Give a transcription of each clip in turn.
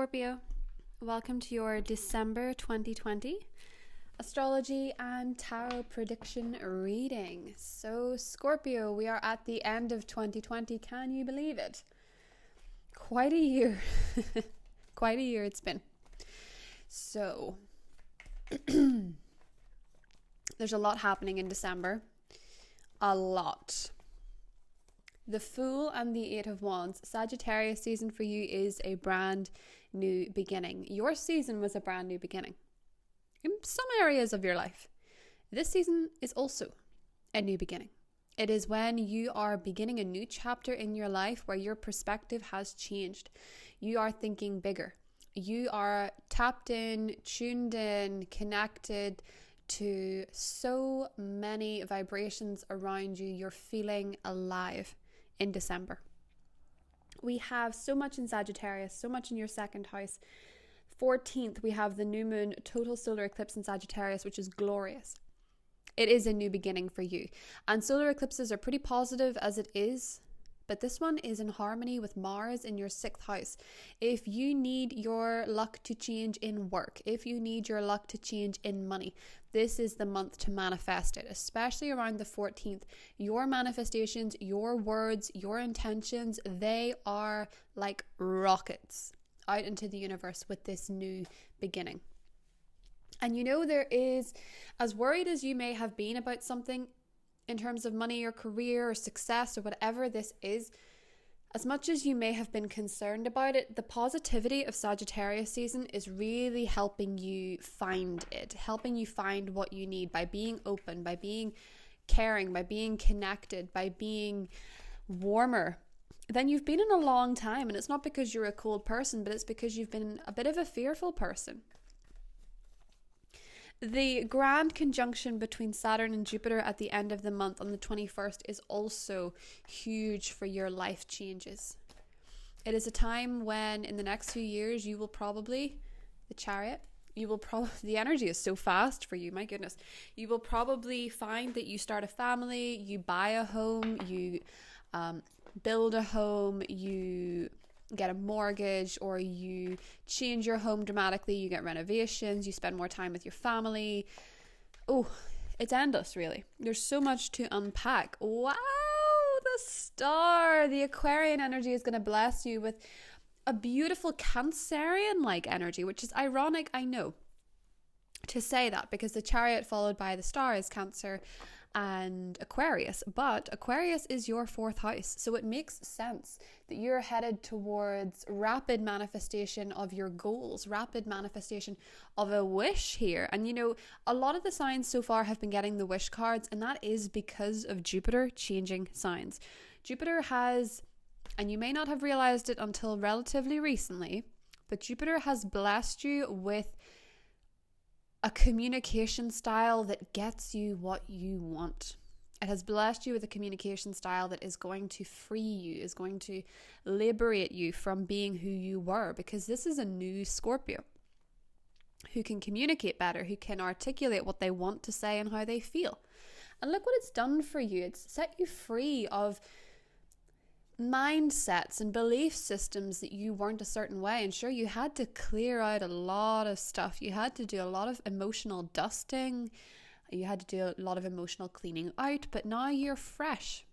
Scorpio. Welcome to your December 2020 astrology and tarot prediction reading. So, Scorpio, we are at the end of 2020. Can you believe it? Quite a year. Quite a year it's been. So, there's a lot happening in December. A lot. The Fool and the Eight of Wands. Sagittarius season for you is a brand new beginning. Your season was a brand new beginning in some areas of your life. This season is also a new beginning. It is when you are beginning a new chapter in your life where your perspective has changed. You are thinking bigger. You are tapped in, tuned in, connected to so many vibrations around you. You're feeling alive in December. We have so much in Sagittarius, so much in your second house. 14th, we have the new moon, total solar eclipse in Sagittarius, which is glorious. It is a new beginning for you. And solar eclipses are pretty positive as it is, but this one is in harmony with Mars in your 6th house. If you need your luck to change in work, if you need your luck to change in money, this is the month to manifest it, especially around the 14th. Your manifestations, your words, your intentions, they are like rockets out into the universe with this new beginning. And you know, there is, as worried as you may have been about something in terms of money or career or success or whatever this is, as much as you may have been concerned about it, the positivity of Sagittarius season is really helping you find it, helping you find what you need by being open, by being caring, by being connected, by being warmer than you've been in a long time. And it's not because you're a cold person, but it's because you've been a bit of a fearful person. The grand conjunction between Saturn and Jupiter at the end of the month on the 21st is also huge for your life changes. It is a time when in the next few years you will probably, the energy is so fast for you, my goodness. You will probably find that you start a family, you buy a home, you build a home, you get a mortgage, or you change your home dramatically, you get renovations, you spend more time with your family. Oh, it's endless, really. There's so much to unpack. Wow, the star, the Aquarian energy is going to bless you with a beautiful Cancerian-like energy, which is ironic, I know, to say that, because the Chariot followed by the star is Cancer and Aquarius, but Aquarius is your 4th house, so it makes sense that you're headed towards rapid manifestation of your goals, rapid manifestation of a wish here. And you know, a lot of the signs so far have been getting the wish cards, and that is because of Jupiter changing signs. Jupiter has, and you may not have realized it until relatively recently, but Jupiter has blessed you with a communication style that gets you what you want. It has blessed you with a communication style that is going to free you, is going to liberate you from being who you were, because this is a new Scorpio who can communicate better, who can articulate what they want to say and how they feel. And look what it's done for you. It's set you free of mindsets and belief systems that you weren't a certain way. And sure, you had to clear out a lot of stuff. You had to do a lot of emotional dusting. You had to do a lot of emotional cleaning out, but now you're fresh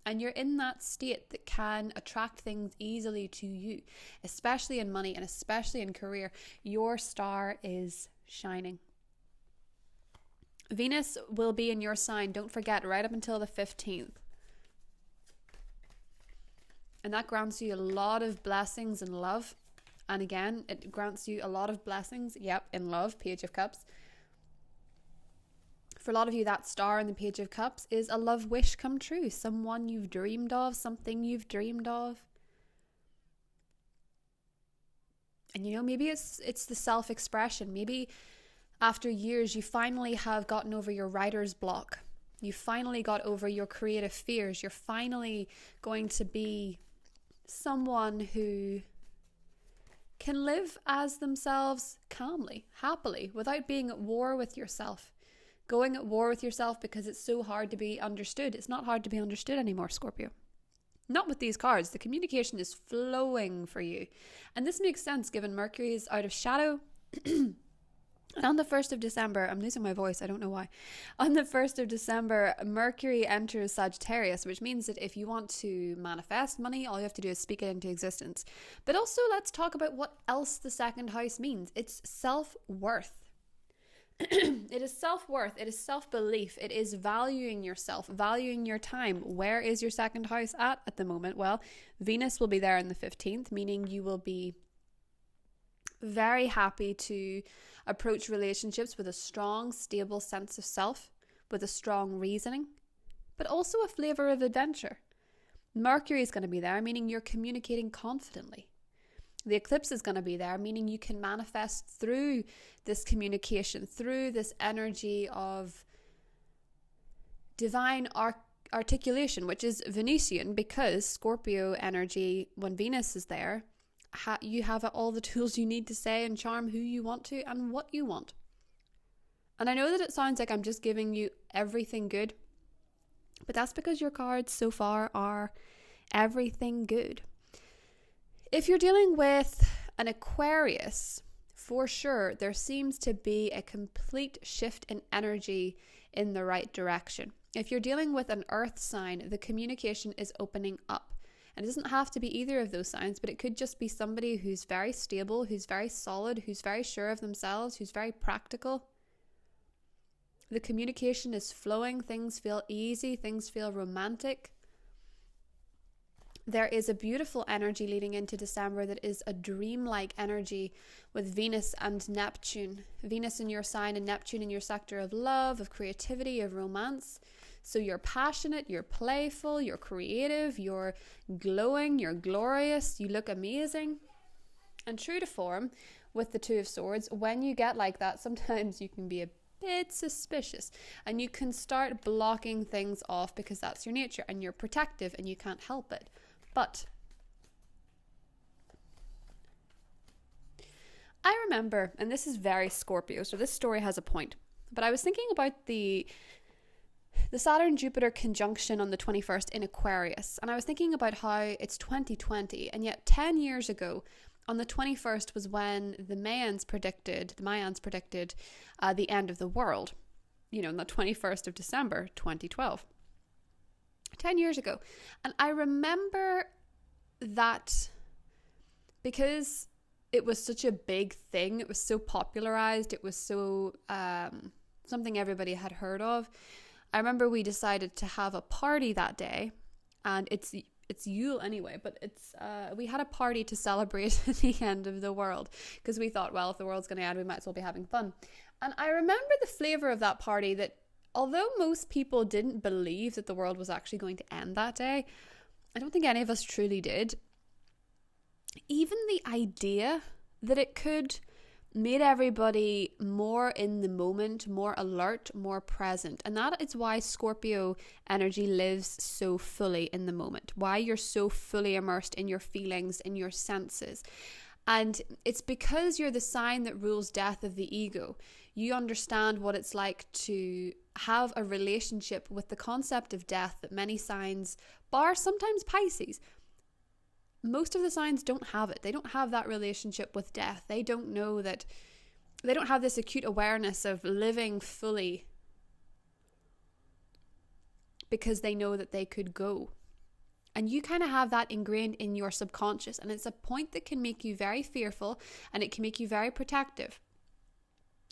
and you're in that state that can attract things easily to you, especially in money and especially in career. Your star is shining. Venus will be in your sign, don't forget, right up until the 15th. And that grants you a lot of blessings in love. And again, it grants you a lot of blessings, in love, Page of Cups. For a lot of you, that star in the Page of Cups is a love wish come true. Someone you've dreamed of, something you've dreamed of. And you know, maybe it's the self-expression. Maybe after years, you finally have gotten over your writer's block. You finally got over your creative fears. You're finally going to be someone who can live as themselves calmly, happily, without being at war with yourself. Going at war with yourself because it's so hard to be understood. It's not hard to be understood anymore, Scorpio. Not with these cards. The communication is flowing for you. And this makes sense given Mercury is out of shadow. And on the 1st of December, I'm losing my voice, I don't know why. On the 1st of December, Mercury enters Sagittarius, which means that if you want to manifest money, all you have to do is speak it into existence. But also, let's talk about what else the second house means. It's self-worth. It is self-worth, it is self-belief, it is valuing yourself, valuing your time. Where is your second house at the moment? Well, Venus will be there on the 15th, meaning you will be very happy to approach relationships with a strong, stable sense of self, with a strong reasoning, but also a flavor of adventure. Mercury is going to be there, meaning you're communicating confidently. The eclipse is going to be there, meaning you can manifest through this communication, through this energy of divine articulation, which is Venusian, because Scorpio energy, when Venus is there, you have all the tools you need to say and charm who you want to and what you want. And I know that it sounds like I'm just giving you everything good, but that's because your cards so far are everything good. If you're dealing with an Aquarius, for sure, there seems to be a complete shift in energy in the right direction. If you're dealing with an earth sign, the communication is opening up. And it doesn't have to be either of those signs, but it could just be somebody who's very stable, who's very solid, who's very sure of themselves, who's very practical. The communication is flowing, things feel easy, things feel romantic. There is a beautiful energy leading into December that is a dreamlike energy with Venus and Neptune. Venus in your sign and Neptune in your sector of love, of creativity, of romance. So you're passionate, you're playful, you're creative, you're glowing, you're glorious, you look amazing. And true to form, with the Two of Swords, when you get like that, sometimes you can be a bit suspicious and you can start blocking things off because that's your nature and you're protective and you can't help it. But I remember, and this is very Scorpio, so this story has a point, but I was thinking about the Saturn-Jupiter conjunction on the 21st in Aquarius, and I was thinking about how it's 2020, and yet 10 years ago, on the 21st was when the Mayans predicted the end of the world, on the 21st of December, 2012. 10 years ago. And I remember that because it was such a big thing, it was so popularized, it was so something everybody had heard of. I remember we decided to have a party that day, and it's Yule anyway, but we had a party to celebrate the end of the world because we thought, well, if the world's going to end, we might as well be having fun. And I remember the flavor of that party, that although most people didn't believe that the world was actually going to end that day, I don't think any of us truly did. Even the idea that it could made everybody more in the moment, more alert, more present. And that is why Scorpio energy lives so fully in the moment, why you're so fully immersed in your feelings, in your senses. And it's because you're the sign that rules death of the ego. You understand what it's like to have a relationship with the concept of death that many signs, bar sometimes Pisces, most of the signs don't have it. They don't have that relationship with death. They don't know that, they don't have this acute awareness of living fully because they know that they could go. And you kind of have that ingrained in your subconscious. And it's a point that can make you very fearful and it can make you very protective.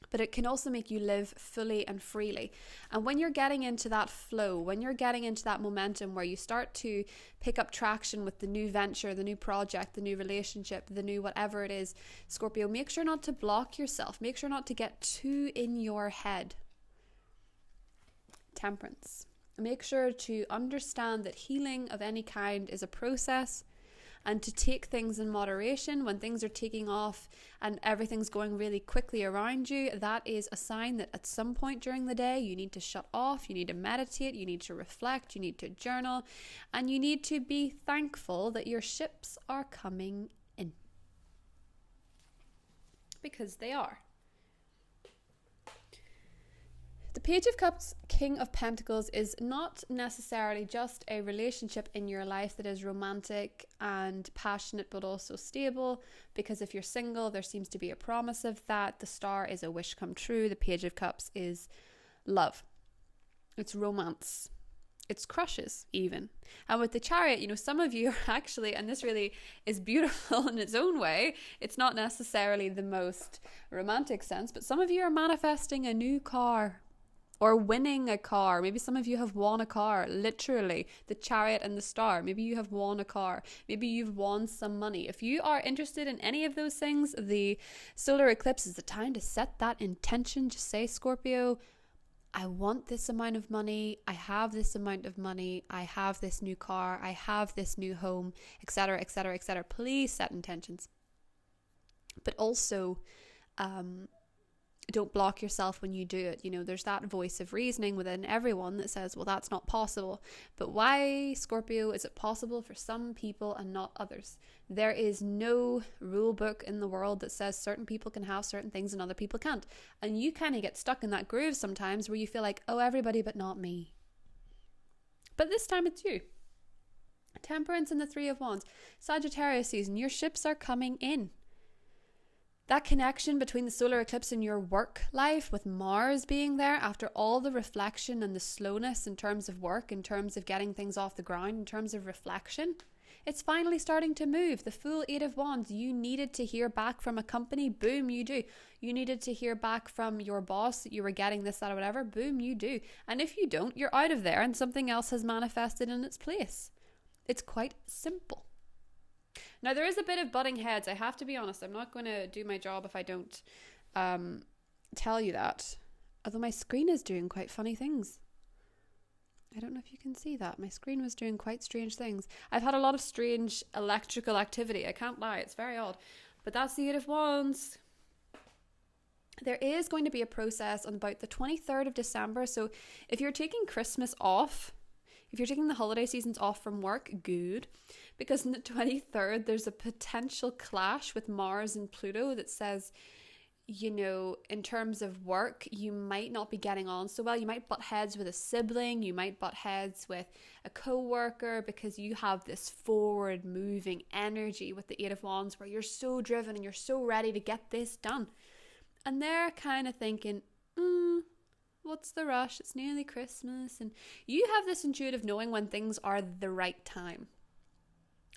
But it can also make you live fully and freely. And when you're getting into that flow, when you're getting into that momentum where you start to pick up traction with the new venture, the new project, the new relationship, the new whatever it is, Scorpio, make sure not to block yourself. Make sure not to get too in your head. Temperance. Make sure to understand that healing of any kind is a process, and to take things in moderation. When things are taking off and everything's going really quickly around you, that is a sign that at some point during the day you need to shut off, you need to meditate, you need to reflect, you need to journal, and you need to be thankful that your ships are coming in. Because they are. The Page of Cups, King of Pentacles, is not necessarily just a relationship in your life that is romantic and passionate but also stable, because if you're single, there seems to be a promise of that. The Star is a wish come true. The Page of Cups is love. It's romance. It's crushes even. And with the Chariot, you know, some of you are actually, and this really is beautiful in its own way, it's not necessarily the most romantic sense, but some of you are manifesting a new car or winning a car. Maybe some of you have won a car, literally. The Chariot and the Star. Maybe you have won a car. Maybe you've won some money. If you are interested in any of those things, the solar eclipse is the time to set that intention. Just say, Scorpio, I want this amount of money, I have this amount of money, I have this new car, I have this new home, etc., etc., etc. Please set intentions. But also, don't block yourself when you do it. You know, there's that voice of reasoning within everyone that says, well, that's not possible. But why, Scorpio, is it possible for some people and not others? There is no rule book in the world that says certain people can have certain things and other people can't. And you kind of get stuck in that groove sometimes where you feel like, oh, everybody but not me. But this time it's you. Temperance and the Three of Wands. Sagittarius season, your ships are coming in. That connection between the solar eclipse and your work life, with Mars being there after all the reflection and the slowness in terms of work, in terms of getting things off the ground, in terms of reflection, it's finally starting to move. The full Eight of Wands, you needed to hear back from a company, boom, you do. You needed to hear back from your boss that you were getting this, that, or whatever, boom, you do. And if you don't, you're out of there and something else has manifested in its place. It's quite simple. Now, there is a bit of butting heads. I have to be honest. I'm not going to do my job if I don't tell you that. Although my screen is doing quite funny things. I don't know if you can see that. My screen was doing quite strange things. I've had a lot of strange electrical activity. I can't lie. It's very odd. But that's the Eight of Wands. There is going to be a process on about the 23rd of December. So if you're taking Christmas off, if you're taking the holiday seasons off from work, good. Because on the 23rd, there's a potential clash with Mars and Pluto that says, you know, in terms of work, you might not be getting on so well. You might butt heads with a sibling. You might butt heads with a co-worker because you have this forward moving energy with the Eight of Wands where you're so driven and you're so ready to get this done. And they're kind of thinking, what's the rush? It's nearly Christmas. And you have this intuitive knowing when things are the right time.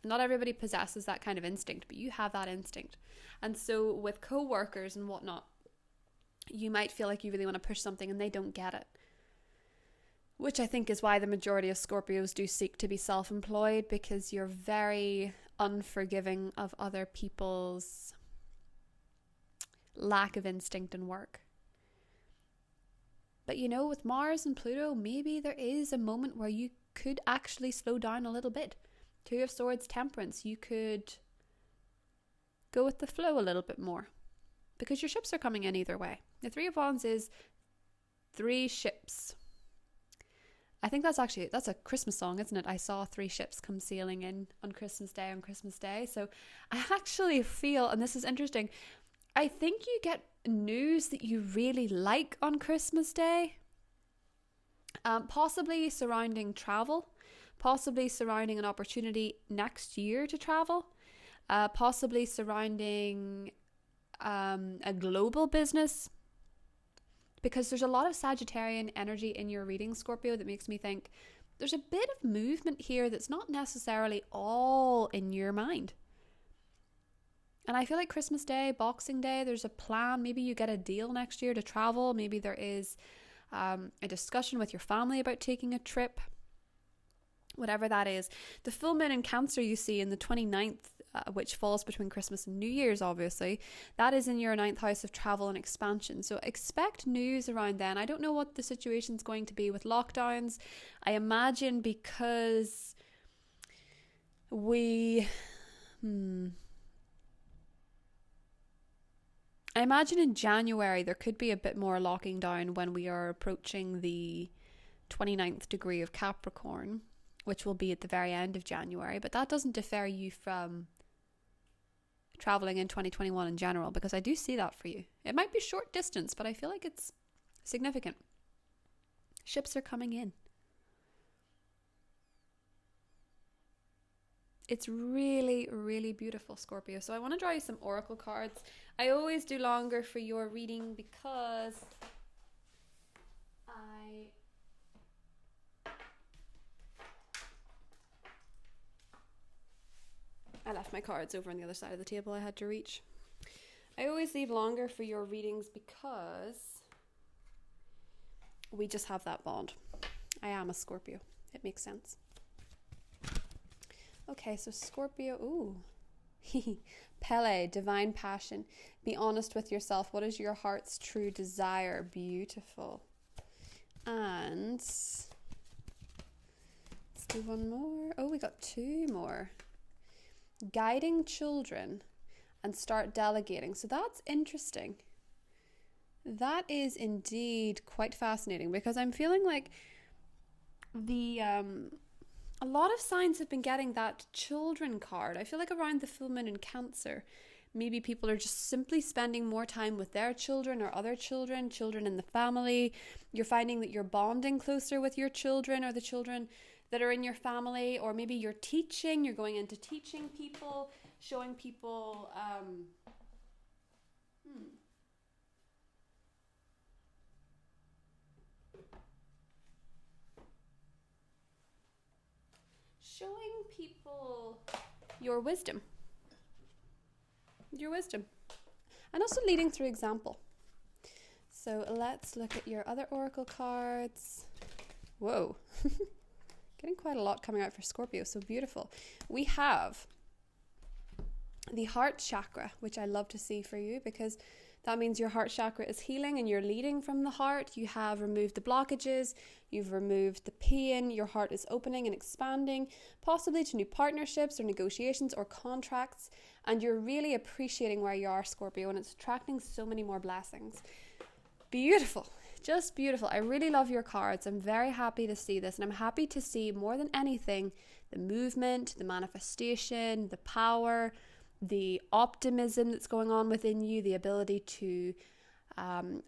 Not everybody possesses that kind of instinct, but you have that instinct. And so with co-workers and whatnot, you might feel like you really want to push something and they don't get it. Which I think is why the majority of Scorpios do seek to be self-employed, because you're very unforgiving of other people's lack of instinct in work. But you know, with Mars and Pluto, maybe there is a moment where you could actually slow down a little bit. Two of Swords, Temperance, you could go with the flow a little bit more because your ships are coming in either way. The Three of Wands is 3 ships. I think that's a Christmas song, isn't it? I saw 3 ships come sailing in on Christmas Day. So I actually feel, and this is interesting, I think you get news that you really like on Christmas Day, possibly surrounding travel, possibly surrounding an opportunity next year to travel, possibly surrounding a global business, because there's a lot of Sagittarian energy in your reading, Scorpio, that makes me think there's a bit of movement here that's not necessarily all in your mind. And I feel like Christmas Day, Boxing Day, there's a plan. Maybe you get a deal next year to travel. Maybe there is a discussion with your family about taking a trip. Whatever that is. The full moon in Cancer you see in the 29th, which falls between Christmas and New Year's, obviously, that is in your 9th house of travel and expansion. So expect news around then. I don't know what the situation's going to be with lockdowns. I imagine because I imagine in January there could be a bit more locking down when we are approaching the 29th degree of Capricorn, which will be at the very end of January. But that doesn't defer you from traveling in 2021 in general, because I do see that for you. It might be short distance, but I feel like it's significant. Ships are coming in. It's really, really beautiful, Scorpio. So I want to draw you some oracle cards. I always do longer for your reading because I left my cards over on the other side of the table I had to reach. I always leave longer for your readings because we just have that bond. I am a Scorpio. It makes sense. Okay, so Scorpio, ooh. Pele, divine passion. Be honest with yourself. What is your heart's true desire? Beautiful. And let's do one more. Oh, we got two more. Guiding children and start delegating. So that's interesting. That is indeed quite fascinating because I'm feeling like a lot of signs have been getting that children card. I feel like around the full moon in Cancer, maybe people are just simply spending more time with their children or other children in the family. You're finding that you're bonding closer with your children or the children that are in your family, or maybe you're teaching, you're going into teaching people, showing people showing people your wisdom, and also leading through example. So let's look at your other oracle cards. Whoa. Getting quite a lot coming out for Scorpio, so beautiful. We have the heart chakra, which I love to see for you because that means your heart chakra is healing and you're leading from the heart. You have removed the blockages, you've removed the pain, your heart is opening and expanding, possibly to new partnerships or negotiations or contracts, and you're really appreciating where you are, Scorpio, and it's attracting so many more blessings. Beautiful. Just beautiful. I really love your cards. I'm very happy to see this, and I'm happy to see more than anything the movement, the manifestation, the power, the optimism that's going on within you, the ability to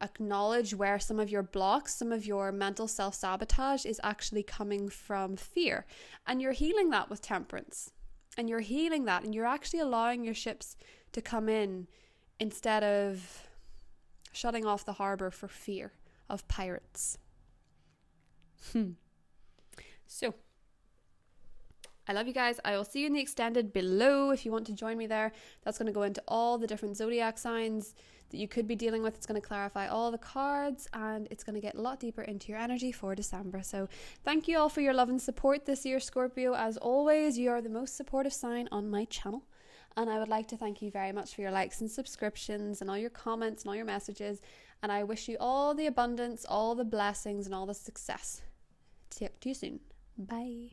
acknowledge where some of your blocks, some of your mental self-sabotage is actually coming from fear. And you're healing that with temperance. And you're healing that, and you're actually allowing your ships to come in instead of shutting off the harbor for fear of pirates. So, I love you guys. I will see you in the extended below if you want to join me there. That's going to go into all the different zodiac signs that you could be dealing with. It's going to clarify all the cards, and it's going to get a lot deeper into your energy for December. So thank you all for your love and support this year, Scorpio. As always, you are the most supportive sign on my channel. And I would like to thank you very much for your likes and subscriptions and all your comments and all your messages. And I wish you all the abundance, all the blessings, and all the success. Talk to you soon. Bye.